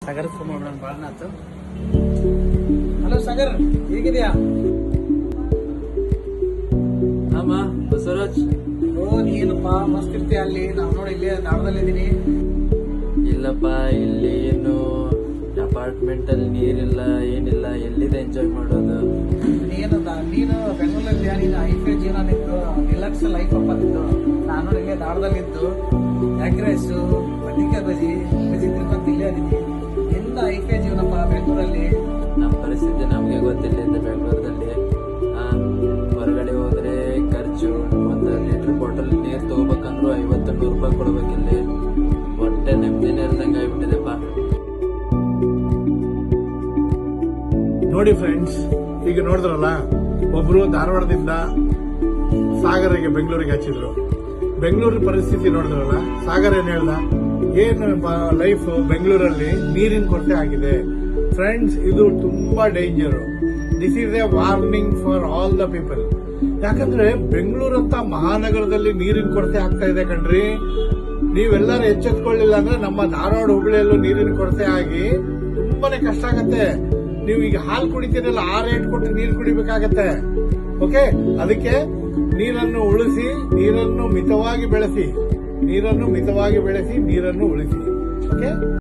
Sagar phone ಮಾಡೋಣ ಬಾಳನಾಥ್. Hello Sagar, ಹೇಗಿದ್ಯಾ? ಅಮ್ಮ ಬಸವರಾಜ್. ನೀನಪ್ಪ ಮಸ್ತ್ ಇರ್ತೀಯ ಅಲ್ಲಿ. ನಾವು ನೋಡಿ ಇಲ್ಲೇ ದಾಡದಲ್ಲಿದ್ದೀನಿ. ಇಲ್ಲಪ್ಪ, ಇಲ್ಲಿ ಏನು ಅಪಾರ್ಟ್ಮೆಂಟ್ ಅಲ್ಲಿ ನೀರಿಲ್ಲ ಏನಿಲ್ಲ, ಎಲ್ಲಿದೆ ಎಂಜಾಯ್ ಮಾಡೋದು? ನೀನು ಬೆಂಗಳೂರಲ್ಲಿ ನೀನು ಐಫೈ ಜೀವನ ನಿಂತು ರಿಲ್ಯಾಕ್ಸ್ ಲೈಫ್ ಅಪ್ಪ ನಿಂದು. ನಾನು ನೋಡಿ ಇಲ್ಲೇ ದಾಡದಲ್ಲಿದ್ದು ಎಗ್ ರೈಸು ಬದ್ನಿಕಾಯಿ ಬಜಿ ತಿನ್ಕೊಂತ ಇಲ್ಲೇ ಅದೀನಿ. ಎಲ್ಲ ಐಫೈ ಜೀವನಪ್ಪ ಬೆಂಗಳೂರಲ್ಲಿ. ನಮ್ಮ ಪರಿಸ್ಥಿತಿ ನಮಗೆ ಗೊತ್ತಿಲ್ಲ. ಬೆಂಗಳೂರಲ್ಲಿ ಹೊರಗಡೆ ಹೋದ್ರೆ ಖರ್ಚು, ಒಂದು ಲೀಟರ್ ಬಾಟಲ್ ನೀರು ತಗೋಬೇಕಂದ್ರು 50-100 ರೂಪಾಯಿ ಕೊಡ್ಬೇಕಿಲ್ಲಿ. ಹೊಟ್ಟೆ ನೆಮ್ಮದಿನೇ ಇಲ್ದಂಗೆ ಆಗ್ಬಿಟ್ಟಿದೆಪ್ಪ. ನೋಡಿ ಫ್ರೆಂಡ್ಸ್, ಈಗ ನೋಡಿದ್ರಲ್ಲ, ಒಬ್ರು ಧಾರವಾಡದಿಂದ ಸಾಗರಿಗೆ ಬೆಂಗಳೂರಿಗೆ ಹಚ್ಚಿದ್ರು. ಬೆಂಗಳೂರು ಪರಿಸ್ಥಿತಿ ನೋಡಿದ್ರಲ್ಲ, ಸಾಗರ್ ಏನ್ ಹೇಳ್ದ, ಏನು ಲೈಫ್ ಬೆಂಗಳೂರಲ್ಲಿ ನೀರಿನ ಕೊರತೆ ಆಗಿದೆ. ಫ್ರೆಂಡ್ಸ್, ಇದು ತುಂಬಾ danger. This is A warning for all the people. ಯಾಕಂದ್ರೆ ಬೆಂಗಳೂರಂತ ಮಹಾನಗರದಲ್ಲಿ ನೀರಿನ ಕೊರತೆ ಆಗ್ತಾ ಇದೆ ಕಣ್ರಿ. ನೀವೆಲ್ಲರೂ ಎಚ್ಚೆತ್ಕೊಳ್ಳಿಲ್ಲ ಅಂದ್ರೆ ನಮ್ಮ ಧಾರವಾಡ ಹುಬ್ಬಳ್ಳಿಯಲ್ಲೂ ನೀರಿನ ಕೊರತೆ ಆಗಿ ತುಂಬಾನೇ ಕಷ್ಟ ಆಗತ್ತೆ. ನೀವು ಈಗ ಹಾಲು ಕುಡಿತೀರಲ್ಲ, 6 ರೇಟ್ ಕೊಟ್ಟು ನೀರು ಕುಡಿಬೇಕಾಗತ್ತೆ. ಓಕೆ, ಅದಕ್ಕೆ ನೀರನ್ನು ಉಳಿಸಿ, ನೀರನ್ನು ಮಿತವಾಗಿ ಬೆಳೆಸಿ, ನೀರನ್ನು ಉಳಿಸಿ. ಓಕೆ.